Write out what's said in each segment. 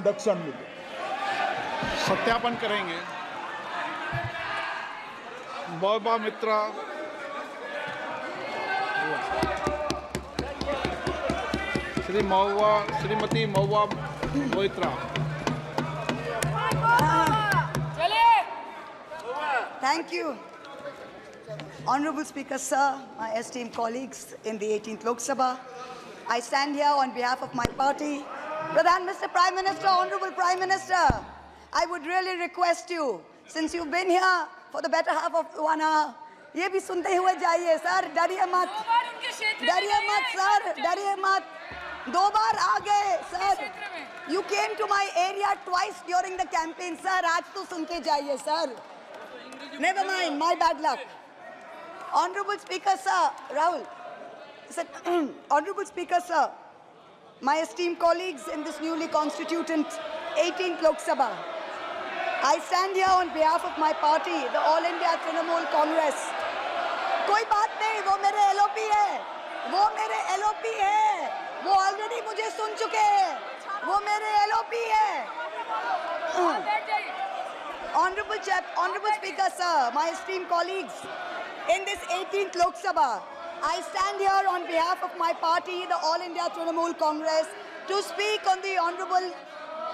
दक्षिण में सत्यापन करेंगे। मौबा मित्रा, Shrimati मौबा Moitra. Thank you. Honorable Speaker, sir, my esteemed colleagues in the 18th Lok Sabha, I stand here on behalf of my party. Mr. Prime Minister, Honorable Prime Minister, I would really request you, since you've been here for the better half of 1 hour, ये भी सुनते हुए जाइए sir, डरिए मत sir, डरिए मत, 2 बार आ गए sir. You came to my area twice during the campaign, sir. आज तो सुन के जाइए sir. Never mind, my bad luck. Honorable Speaker, sir, Rahul, Honorable Speaker, sir, my esteemed colleagues in this newly constituted 18th Lok Sabha, I stand here on behalf of my party, the All India Trinamool Congress. कोई बात नहीं, वो मेरे LOP है, वो already मुझे सुन चुके हैं, वो मेरे LOP है. Honorable Speaker, sir, my esteemed colleagues, in this 18th Lok Sabha, I stand here on behalf of my party, the All India Trinamool Congress, to speak on the Honorable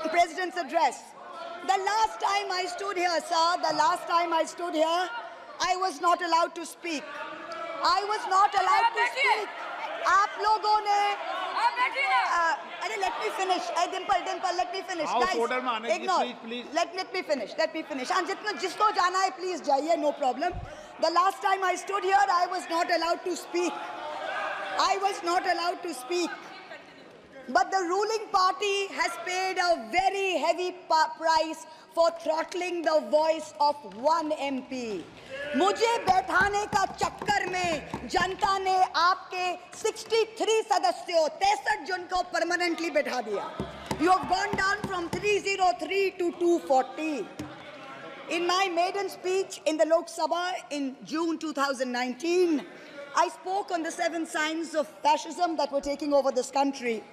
President's address. The last time I stood here, sir, I was not allowed to speak. I was not allowed to speak. आप लोगों ने let me finish. Dimple, let me finish. House Guys, order में आने की, ignore. please. Let me finish. And जिसको जाना है, please जाइए, no problem. The last time I stood here, I was not allowed to speak. But the ruling party has paid a very heavy price for throttling the voice of one MP. मुझे बैठाने का चक्कर में जनता ने आपके 63 सदस्यों 63 जन को परमानेंटली बैठा दिया. You have gone down from 303 to 240. In my maiden speech in the Lok Sabha in June 2019, I spoke on the 7 signs of fascism that were taking over this country.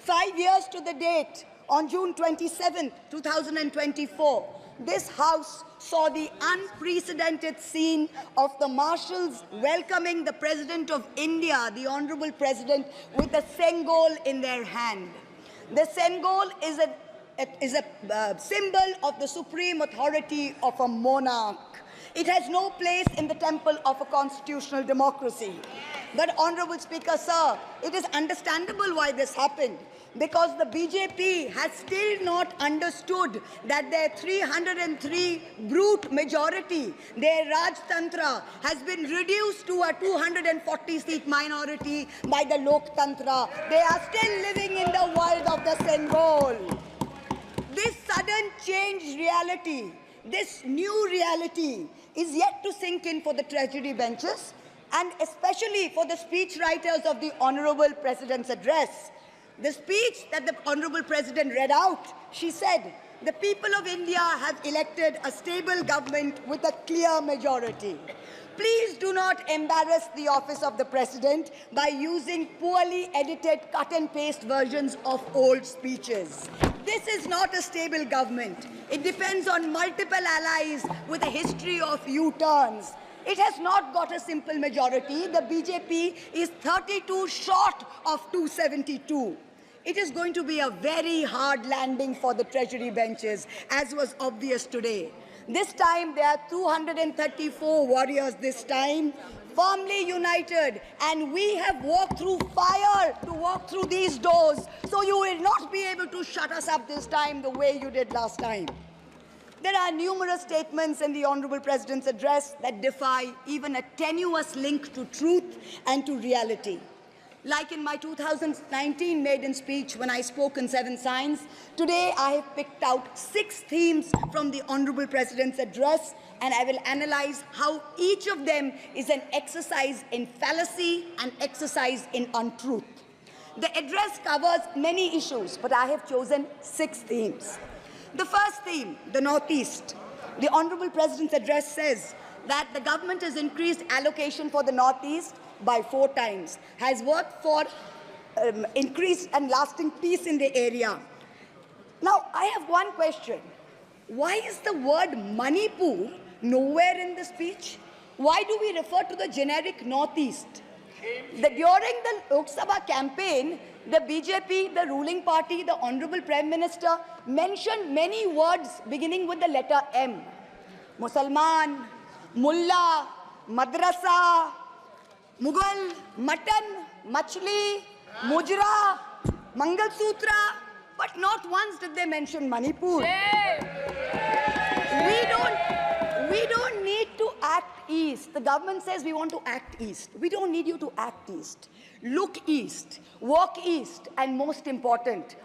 5 years to the date, on June 27, 2024, this House saw the unprecedented scene of the marshals welcoming the President of India, the Honorable President, with a Sengol in their hand. The Sengol is a symbol of the supreme authority of a monarch. It has no place in the temple of a constitutional democracy. But, Honorable Speaker, sir, it is understandable why this happened, because the BJP has still not understood that their 303 brute majority, their Rajtantra, has been reduced to a 240-seat minority by the Loktantra. They are still living in the world of the Sengol. This sudden changed reality, this new reality, is yet to sink in for the treasury benches, and especially for the speechwriters of the Honorable President's address. The speech that the Honorable President read out, she said, the people of India have elected a stable government with a clear majority. Please do not embarrass the office of the President by using poorly edited cut and paste versions of old speeches. This is not a stable government. It depends on multiple allies with a history of U-turns. It has not got a simple majority. The BJP is 32 short of 272. It is going to be a very hard landing for the treasury benches, as was obvious today. This time, there are 234 warriors this time, firmly united, and we have walked through fire to walk through these doors, so you will not be able to shut us up this time the way you did last time. There are numerous statements in the Honorable President's address that defy even a tenuous link to truth and to reality. Like in my 2019 maiden speech when I spoke in 7 signs, today I have picked out 6 themes from the Honorable President's address, and I will analyze how each of them is an exercise in fallacy and exercise in untruth. The address covers many issues, but I have chosen 6 themes. The first theme, the Northeast. The Honorable President's address says that the government has increased allocation for the Northeast by 4 times, has worked for increased and lasting peace in the area. Now, have one question. Why is the word Manipur nowhere in the speech? Why do we refer to the generic Northeast? During the Lok Sabha campaign, the BJP, the ruling party, the Honorable Prime Minister mentioned many words beginning with the letter M. Musalman, Mullah, Madrasa, Mughal, Mutton, Machli, Mujra, Mangal Sutra, but not once did they mention Manipur. We don't need to act east. The government says we want to act east. We don't need you to act east. Look east, walk east, and most important,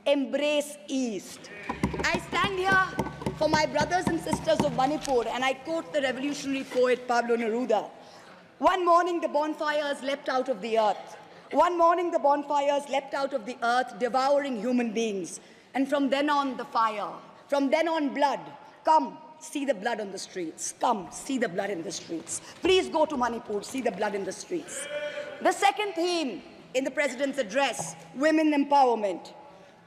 embrace east. I stand here for my brothers and sisters of Manipur, and I quote the revolutionary poet Pablo Neruda. One morning the bonfires leapt out of the earth. One morning the bonfires leapt out of the earth, devouring human beings. And from then on, the fire. From then on, blood. Come, see the blood on the streets. Come, see the blood in the streets. Please go to Manipur, see the blood in the streets. The second theme in the President's address, women empowerment.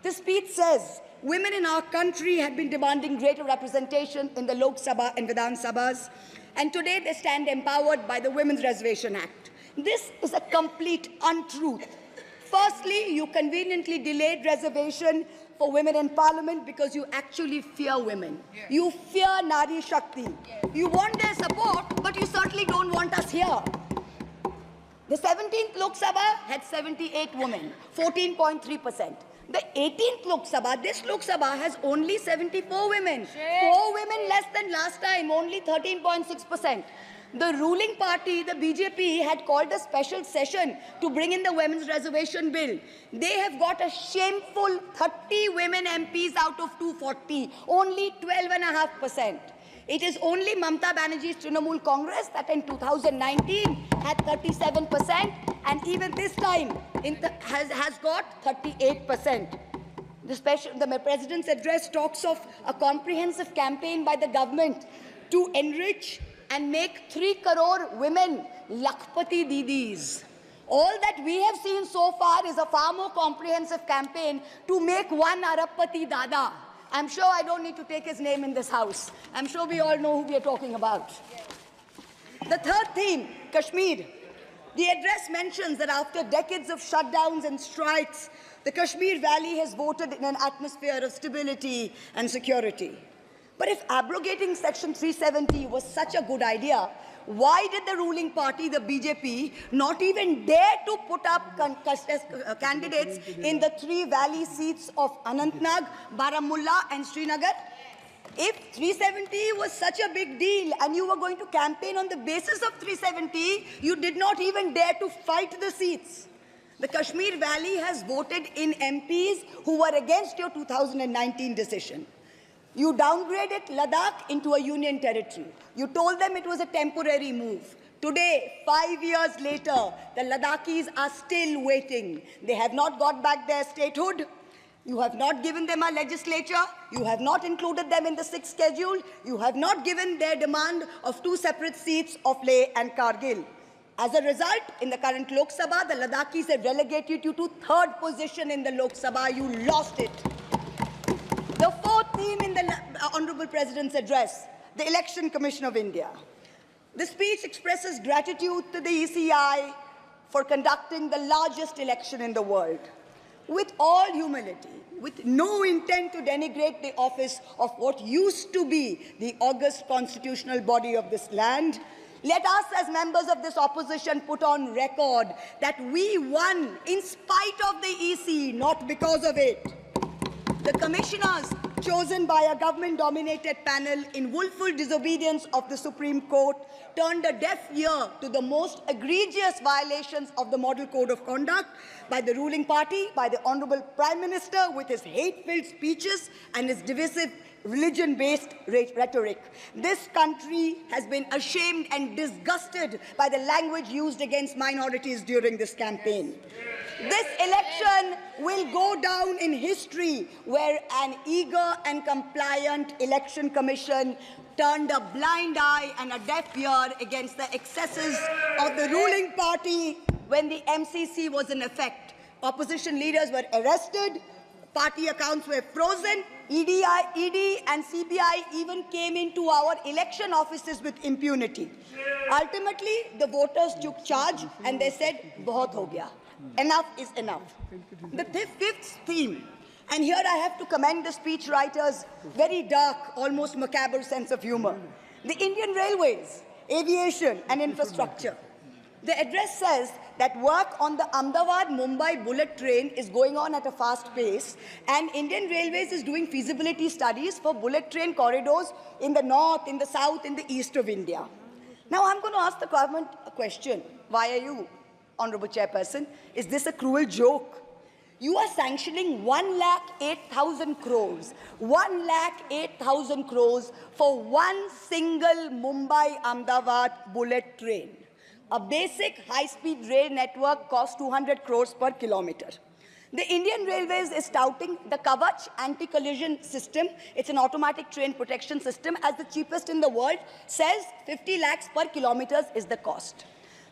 The speech says, women in our country have been demanding greater representation in the Lok Sabha and Vidhan Sabhas, and today they stand empowered by the Women's Reservation Act. This is a complete untruth. Firstly, you conveniently delayed reservation for women in parliament because you actually fear women. Yes. You fear Nari Shakti. Yes. You want their support, but you certainly don't want us here. The 17th Lok Sabha had 78 women, 14.3%. The 18th Lok Sabha, this Lok Sabha has only 74 women. Yes. 4 women less than last time, only 13.6%. The ruling party, the BJP, had called a special session to bring in the Women's Reservation Bill. They have got a shameful 30 women MPs out of 240, only 12.5%. It is only Mamata Banerjee's Trinamool Congress that in 2019 had 37%, and even this time has got 38%. The President's address talks of a comprehensive campaign by the government to enrich and make 3 crore women Lakhpati Didis. All that we have seen so far is a far more comprehensive campaign to make 1 Arabpati Dada. I'm sure I don't need to take his name in this house. I'm sure we all know who we are talking about. The third theme, Kashmir. The address mentions that after decades of shutdowns and strikes, the Kashmir Valley has voted in an atmosphere of stability and security. But if abrogating Section 370 was such a good idea, why did the ruling party, the BJP, not even dare to put up candidates in the 3 valley seats of Anantnag, Baramulla and Srinagar? If 370 was such a big deal and you were going to campaign on the basis of 370, you did not even dare to fight the seats. The Kashmir Valley has voted in MPs who were against your 2019 decision. You downgraded Ladakh into a union territory. You told them it was a temporary move. Today, 5 years later, the Ladakhis are still waiting. They have not got back their statehood. You have not given them a legislature. You have not included them in the 6th schedule. You have not given their demand of 2 separate seats of Leh and Kargil. As a result, in the current Lok Sabha, the Ladakhis have relegated you to 3rd position in the Lok Sabha. You lost it. The 4th theme in the Honorable President's address, the Election Commission of India. The speech expresses gratitude to the ECI for conducting the largest election in the world. With all humility, with no intent to denigrate the office of what used to be the august constitutional body of this land, let us as members of this opposition put on record that we won in spite of the EC, not because of it. The commissioners chosen by a government-dominated panel in willful disobedience of the Supreme Court turned a deaf ear to the most egregious violations of the Model Code of Conduct by the ruling party, by the Honorable Prime Minister with his hate-filled speeches and his divisive religion-based rhetoric. This country has been ashamed and disgusted by the language used against minorities during this campaign. This election will go down in history where an eager and compliant election commission turned a blind eye and a deaf ear against the excesses of the ruling party when the MCC was in effect. Opposition leaders were arrested, party accounts were frozen. ED and CBI even came into our election offices with impunity. Ultimately, the voters took charge and they said, "Bahut ho gaya. Enough is enough." The fifth theme, and here I have to commend the speechwriter's very dark, almost macabre sense of humor. The Indian Railways, aviation and infrastructure. The address says that work on the Ahmedabad-Mumbai bullet train is going on at a fast pace, and Indian Railways is doing feasibility studies for bullet train corridors in the north, in the south, in the east of India. Now I'm going to ask the government a question. Why are you, Honorable Chairperson? Is this a cruel joke? You are sanctioning 1,08,000 crores, 1,08,000 crores for one single Mumbai-Ahmedabad bullet train. A basic high-speed rail network costs 200 crores per kilometer. The Indian Railways is touting the Kavach anti-collision system. It's an automatic train protection system as the cheapest in the world, says 50 lakhs per kilometer is the cost.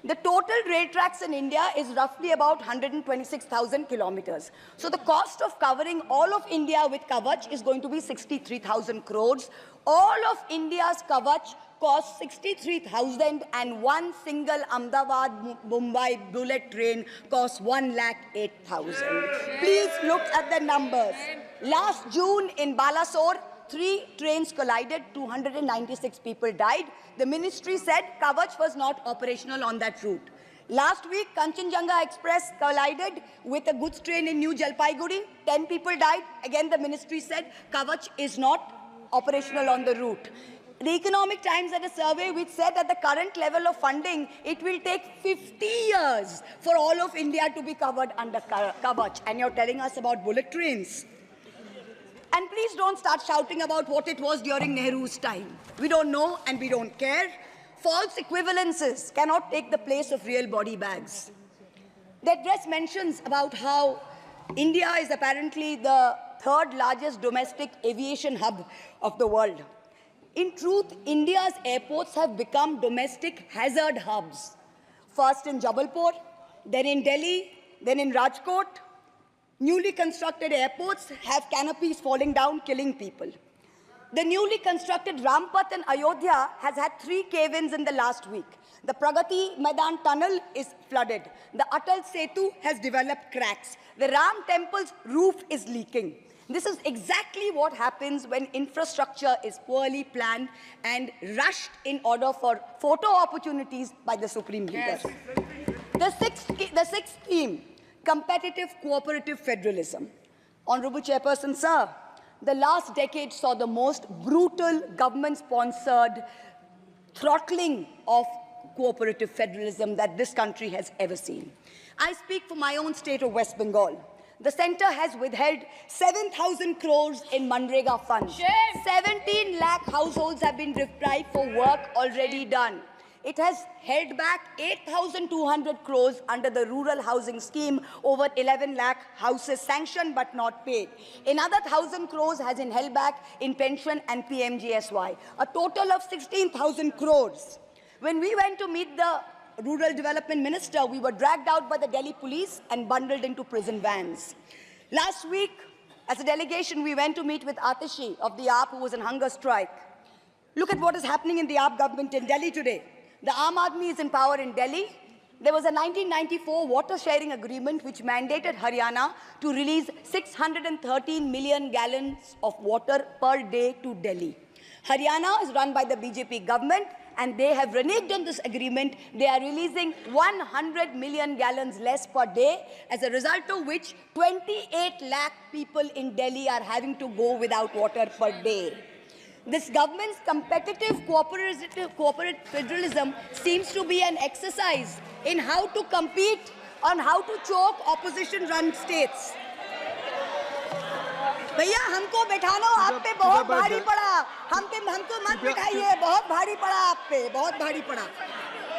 The total rail tracks in India is roughly about 126,000 kilometers. So the cost of covering all of India with Kavach is going to be 63,000 crores. All of India's Kavach costs 63,000 and one single Ahmedabad-Mumbai bullet train costs 1,08,000. Please look at the numbers. Last June in Balasore, 3 trains collided, 296 people died. The ministry said Kavach was not operational on that route. Last week, Kanchenjunga Express collided with a goods train in New Jalpaiguri. 10 people died. Again, the ministry said Kavach is not operational on the route. The Economic Times had a survey which said at the current level of funding, it will take 50 years for all of India to be covered under Kavach. And you're telling us about bullet trains. And please don't start shouting about what it was during Nehru's time. We don't know and we don't care. False equivalences cannot take the place of real body bags. The address mentions about how India is apparently the third largest domestic aviation hub of the world. In truth, India's airports have become domestic hazard hubs. First in Jabalpur, then in Delhi, then in Rajkot. Newly constructed airports have canopies falling down, killing people. The newly constructed Rampat in Ayodhya has had 3 cave-ins in the last week. The Pragati Maidan tunnel is flooded. The Atal Setu has developed cracks. The Ram temple's roof is leaking. This is exactly what happens when infrastructure is poorly planned and rushed in order for photo opportunities by the Supreme Leader. The sixth theme, competitive cooperative federalism. Honorable Chairperson, sir, the last decade saw the most brutal government-sponsored throttling of cooperative federalism that this country has ever seen. I speak for my own state of West Bengal. The centre has withheld 7,000 crores in Manrega funds. 17 lakh households have been deprived for work already done. It has held back 8,200 crores under the rural housing scheme, over 11 lakh houses sanctioned but not paid. Another 1,000 crores has been held back in pension and PMGSY. A total of 16,000 crores. When we went to meet the Rural Development Minister, we were dragged out by the Delhi police and bundled into prison vans. Last week, as a delegation, we went to meet with Atishi of the AAP, who was on hunger strike. Look at what is happening in the AAP government in Delhi today. The Aam Aadmi is in power in Delhi. There was a 1994 water sharing agreement which mandated Haryana to release 613 million gallons of water per day to Delhi. Haryana is run by the BJP government, and they have reneged on this agreement. They are releasing 100 million gallons less per day, as a result of which 28 lakh people in Delhi are having to go without water per day. This government's competitive cooperative federalism seems to be an exercise in how to compete on how to choke opposition-run states. भैया हमको बैठाना आप पे बहुत भारी पड़ा, हमको मत बिठाइए, बहुत भारी पड़ा आप पे, बहुत भारी पड़ा.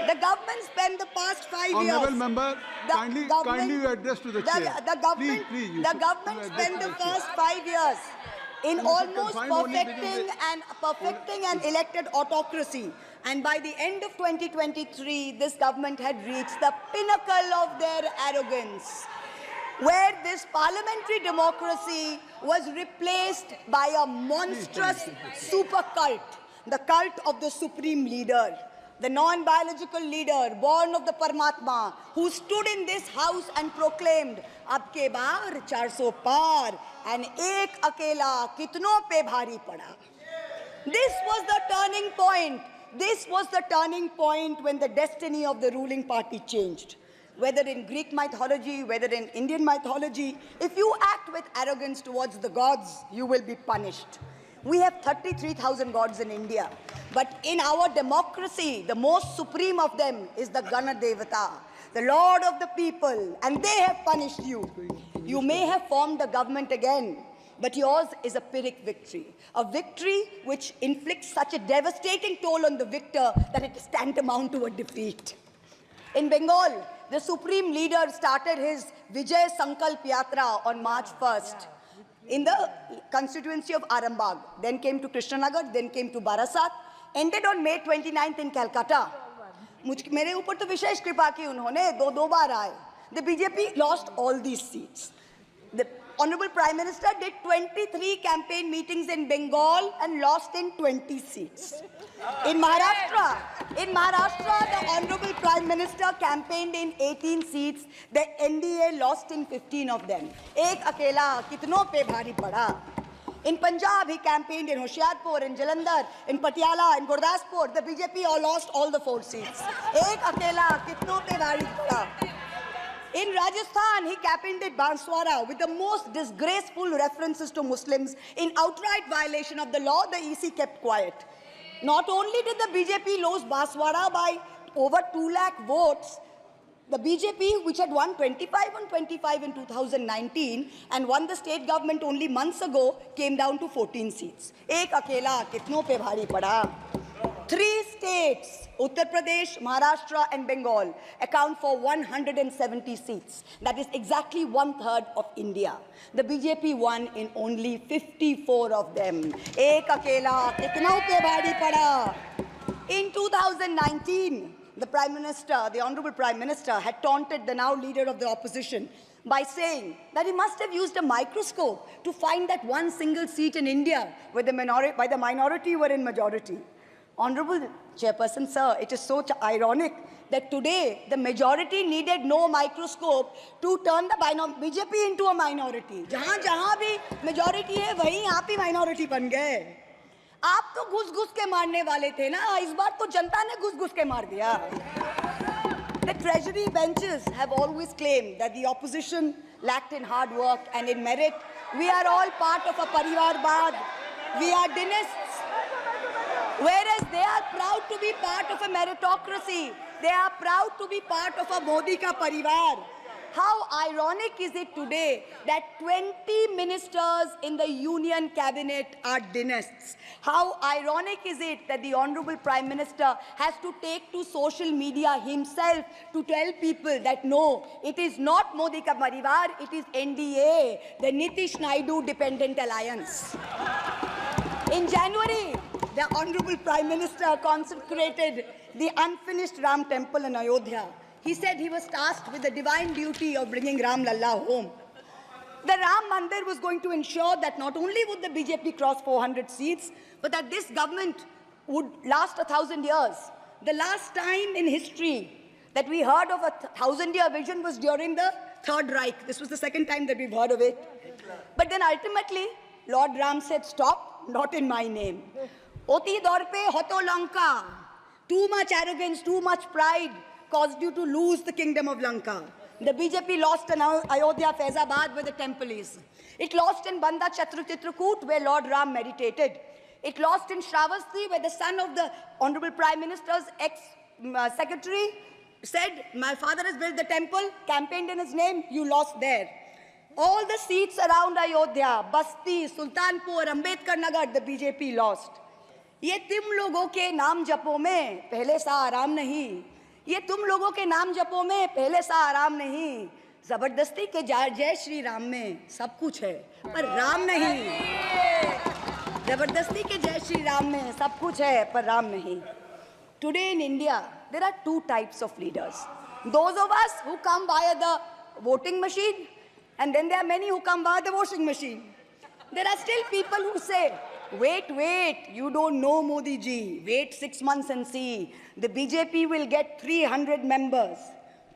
The government spent the past 5 years. Honourable member, kindly you address to the chair. The government spent the first 5 years in almost perfecting an elected autocracy. And by the end of 2023, this government had reached the pinnacle of their arrogance. where this parliamentary democracy was replaced by a monstrous super cult, the cult of the supreme leader, the non-biological leader born of the Paramatma, who stood in this house and proclaimed, "Ab ke baar 400 par, and ek akela kitno pe bhari pada." This was the turning point. This was the turning point when the destiny of the ruling party changed. Whether in Greek mythology, whether in Indian mythology, if you act with arrogance towards the gods, you will be punished. We have 33,000 gods in India. But in our democracy, the most supreme of them is the Gana Devata, the Lord of the people, and they have punished you. You may have formed a government again, but yours is a Pyrrhic victory. A victory which inflicts such a devastating toll on the victor that it is tantamount to a defeat. In Bengal, the supreme leader started his Vijay Sankalp Yatra on March 1st in the constituency of Arambagh, then came to Krishnanagar, then came to Barasat, ended on May 29th in Calcutta. मेरे ऊपर तो विशेष कृपा की उन्होंने दो बार आए. The BJP lost all these seats. The Honorable Prime Minister did 23 campaign meetings in Bengal and lost in 20 seats. In Maharashtra, the Honorable Prime Minister campaigned in 18 seats. The NDA lost in 15 of them. Ek akela kitno pe bhari pada. In Punjab, he campaigned in Hoshiarpur, in Jalandhar, in Patiala, in Gurdaspur. The BJP all lost all the 4 seats. Ek akela kitno pe bhari pada. In Rajasthan, he campaigned at Banswara with the most disgraceful references to Muslims. In outright violation of the law, the EC kept quiet. Not only did the BJP lose Banswara by over 2 lakh votes, the BJP, which had won 25 on 25 in 2019 and won the state government only months ago, came down to 14 seats. Ek akela kitno pe bhari pada. 3 states, Uttar Pradesh, Maharashtra and Bengal, account for 170 seats. That is exactly 1/3 of India. The BJP won in only 54 of them. Ek akela kitno pe bhari pada. In 2019, the Prime Minister, the Honorable Prime Minister, had taunted the now leader of the opposition by saying that he must have used a microscope to find that one single seat in India where the minority were in majority. Honorable Chairperson, sir, it is so ironic that today the majority needed no microscope to turn the BJP into a minority. जहाँ भी majority है, वहीं आप ही minority बन गए. आप तो घुस-घुस के मारने वाले थे ना, इस बार तो जनता ने घुस-घुस के मार दिया. The treasury benches have always claimed that the opposition lacked in hard work and in merit. We are all part of a Parivarvad. We are dynasts. Whereas they are proud to be part of a meritocracy. They are proud to be part of a Modi ka parivar. How ironic is it today that 20 ministers in the union cabinet are dynasts? How ironic is it that the Honorable Prime Minister has to take to social media himself to tell people that no, it is not Modi ka parivar, it is NDA, the Nitish Naidu Dependent Alliance. In January, the Honorable Prime Minister consecrated the unfinished Ram temple in Ayodhya. He said he was tasked with the divine duty of bringing Ram Lalla home. The Ram Mandir was going to ensure that not only would the BJP cross 400 seats, but that this government would last 1,000 years. The last time in history that we heard of a 1,000-year vision was during the Third Reich. This was the second time that we've heard of it. But then ultimately, Lord Ram said, stop, not in my name. Oti dorpe hoto Lanka. Too much arrogance, too much pride caused you to lose the kingdom of Lanka. The BJP lost in Ayodhya, Faizabad, where the temple is. It lost in Banda Chitrakoot, where Lord Ram meditated. It lost in Shravasti, where the son of the Honorable Prime Minister's ex-secretary said, my father has built the temple, campaigned in his name, you lost there. All the seats around Ayodhya, Basti, Sultanpur, Ambedkar Nagar, the BJP lost. ये तुम लोगों के नाम जपों में पहले सा आराम नहीं. ये तुम लोगों के नाम जपों में पहले सा आराम नहीं. जबरदस्ती के जय श्री राम में सब कुछ है, पर राम नहीं. जबरदस्ती के जय श्री राम में सब कुछ है, पर राम नहीं. Today in India, there are 2 types of leaders. Those of us who come via the voting machine And then there are many who come via the washing machine. There are still people who say, wait, you don't know Modi ji. Wait 6 months and see. The BJP will get 300 members.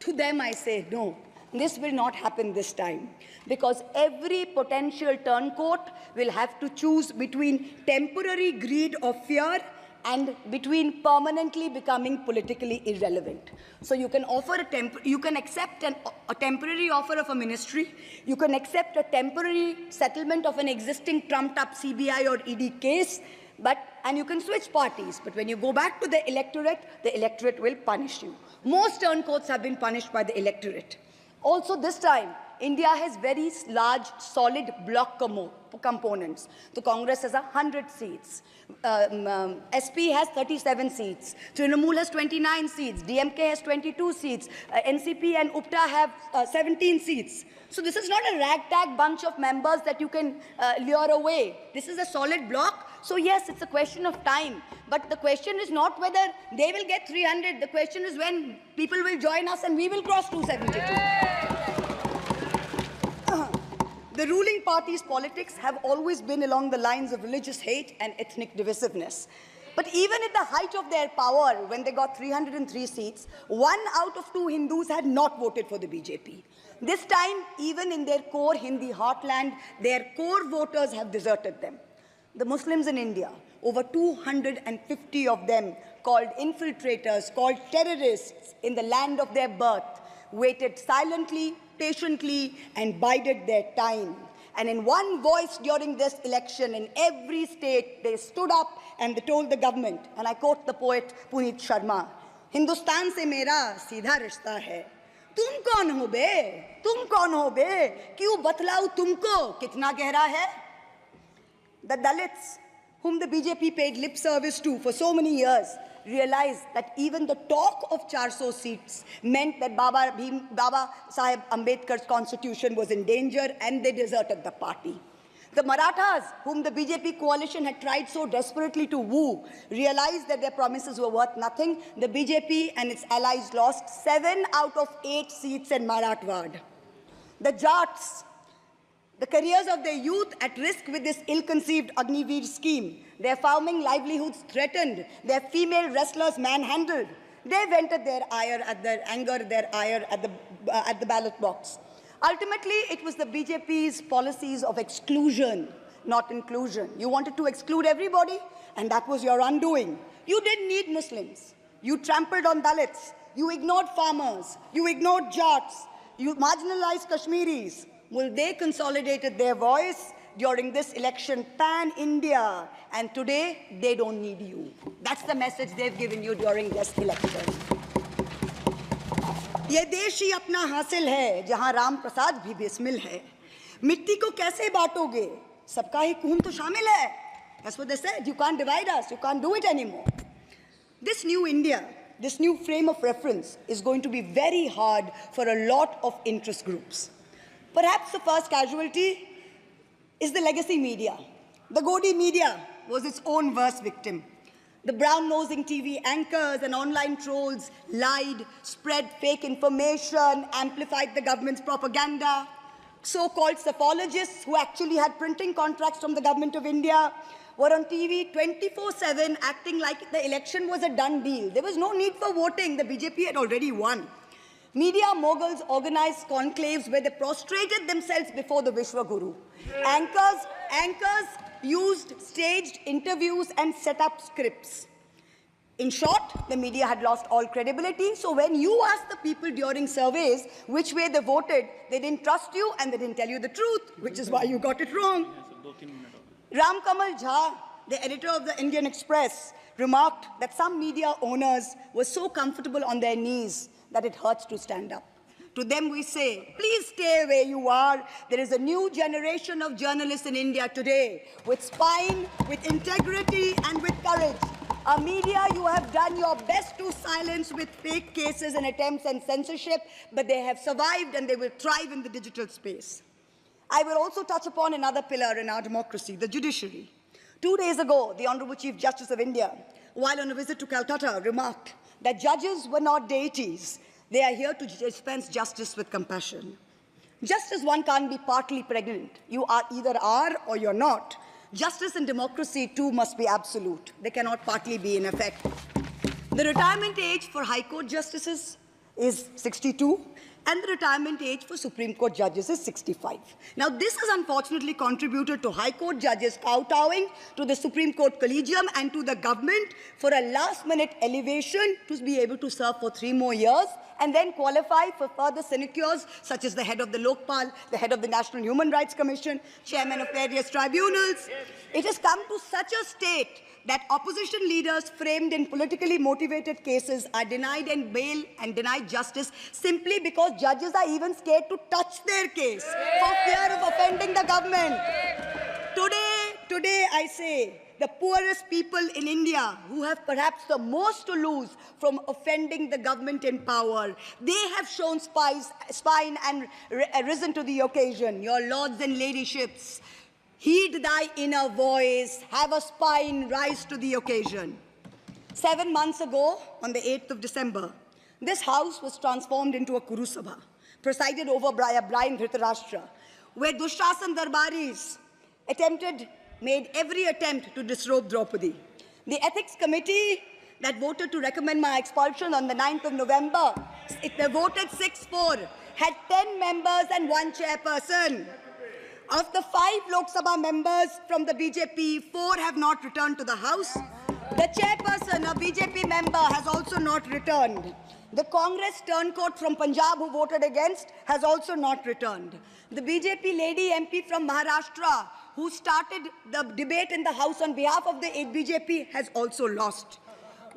To them I say, no, this will not happen this time. Because every potential turncoat will have to choose between temporary greed or fear and between permanently becoming politically irrelevant. So you can offer you can accept a temporary offer of a ministry, you can accept a temporary settlement of an existing trumped-up CBI or ED case, and you can switch parties. But when you go back to the electorate will punish you. Most turncoats have been punished by the electorate. Also this time, India has very large, solid block components. The Congress has 100 seats. SP has 37 seats. Trinamool has 29 seats. DMK has 22 seats. NCP and UPTA have 17 seats. So this is not a ragtag bunch of members that you can lure away. This is a solid block. So yes, it's a question of time. But the question is not whether they will get 300. The question is when people will join us and we will cross 272. The ruling party's politics have always been along the lines of religious hate and ethnic divisiveness. But even at the height of their power, when they got 303 seats, 1 out of 2 Hindus had not voted for the BJP. This time, even in their core Hindi heartland, their core voters have deserted them. The Muslims in India, over 250 of them, called infiltrators, called terrorists in the land of their birth, waited silently, patiently, and bided their time. And in one voice during this election, in every state, they stood up and they told the government, and I quote the poet Puneet Sharma, "Hindustan se mera seedha rishta hai. Tum kaun ho be? Tum kaun ho be? Kyun batlau tumko kitna gehra hai?" The Dalits, whom the BJP paid lip service to for so many years, realized that even the talk of 400 seats meant that Baba Sahib Ambedkar's constitution was in danger, and they deserted the party. The Marathas, whom the BJP coalition had tried so desperately to woo, realized that their promises were worth nothing. The BJP and its allies lost 7 out of 8 seats in Marathwad. The Jats, the careers of their youth at risk with this ill-conceived Agniveer scheme, their farming livelihoods threatened, their female wrestlers manhandled. They vented their ire at the ballot box. Ultimately, it was the BJP's policies of exclusion, not inclusion. You wanted to exclude everybody, and that was your undoing. You didn't need Muslims. You trampled on Dalits. You ignored farmers. You ignored Jats. You marginalized Kashmiris. Well, they consolidated their voice during this election pan-India, and today they don't need you. That's the message they've given you during this election. ये देश ही अपना हासिल है जहां राम प्रसाद भी बिस्मिल है. मिट्टी को कैसे बांटोगे? सबका ही खून तो शामिल है. That's what they said. You can't divide us. You can't do it anymore. This new India, this new frame of reference is going to be very hard for a lot of interest groups. Perhaps the first casualty is the legacy media. The Godi media was its own worst victim. The brown-nosing TV anchors and online trolls lied, spread fake information, amplified the government's propaganda. So-called psephologists who actually had printing contracts from the government of India were on TV 24/7 acting like the election was a done deal. There was no need for voting. The BJP had already won. Media moguls organized conclaves where they prostrated themselves before the Vishwa Guru. Anchors used staged interviews and set up scripts. In short, the media had lost all credibility. So when you asked the people during surveys which way they voted, they didn't trust you and they didn't tell you the truth, which is why you got it wrong. Ram Kamal Jha, the editor of the Indian Express, remarked that some media owners were so comfortable on their knees that it hurts to stand up. To them we say, please stay where you are. There is a new generation of journalists in India today with spine, with integrity, and with courage. A media you have done your best to silence with fake cases and attempts and censorship, but they have survived and they will thrive in the digital space. I will also touch upon another pillar in our democracy, the judiciary. 2 days ago, the Honorable Chief Justice of India, while on a visit to Calcutta, remarked that judges were not deities. They are here to dispense justice with compassion. Just as one can't be partly pregnant, you are either are or you're not. Justice and democracy too must be absolute. They cannot partly be in effect. The retirement age for High Court justices is 62, and the retirement age for Supreme Court judges is 65. Now, this has unfortunately contributed to High Court judges kowtowing to the Supreme Court Collegium and to the government for a last-minute elevation to be able to serve for 3 more years and then qualify for further sinecures, such as the head of the Lokpal, the head of the National Human Rights Commission, chairman of various tribunals. It has come to such a state that opposition leaders framed in politically motivated cases are denied and bail and denied justice simply because judges are even scared to touch their case for fear of offending the government. Today I say, the poorest people in India who have perhaps the most to lose from offending the government in power, they have shown spine and risen to the occasion. Your lords and ladyships, heed thy inner voice, have a spine, rise to the occasion. 7 months ago, on the 8th of December, this house was transformed into a Kuru Sabha, presided over by a blind Dhritarashtra, where Dushashan Darbaris made every attempt to disrobe Draupadi. The Ethics Committee that voted to recommend my expulsion on the 9th of November, they voted 6-4, had 10 members and 1 chairperson. Of the 5 Lok Sabha members from the BJP, 4 have not returned to the House. The chairperson, a BJP member, has also not returned. The Congress turncoat from Punjab who voted against has also not returned. The BJP lady MP from Maharashtra who started the debate in the House on behalf of the BJP has also lost.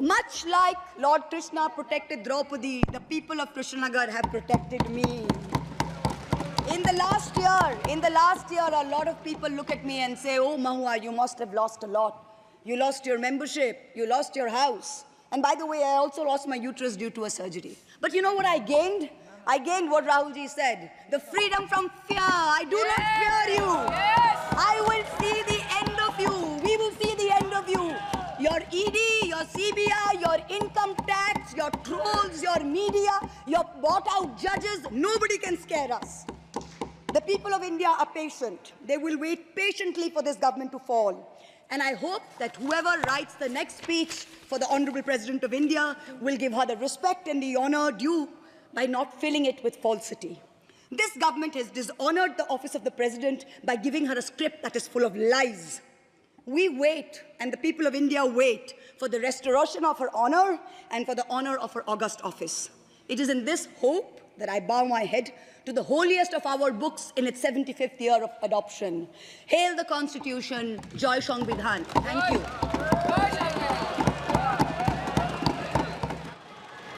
Much like Lord Krishna protected Draupadi, the people of Krishnanagar have protected me. In the last year, a lot of people look at me and say, oh, Mahua, you must have lost a lot. You lost your membership, you lost your house. And by the way, I also lost my uterus due to a surgery. But you know what I gained? I gained what Rahulji said, the freedom from fear. I do not fear you. Yes. I will see the end of you. We will see the end of you. Your ED, your CBI, your income tax, your trolls, your media, your bought-out judges, nobody can scare us. The people of India are patient. They will wait patiently for this government to fall. And I hope that whoever writes the next speech for the Honorable President of India will give her the respect and the honor due by not filling it with falsity. This government has dishonored the office of the President by giving her a script that is full of lies. We wait, and the people of India wait, for the restoration of her honor and for the honor of her august office. It is in this hope that I bow my head to the holiest of our books in its 75th year of adoption. Hail the Constitution, Joy Sangvidhan. Thank you.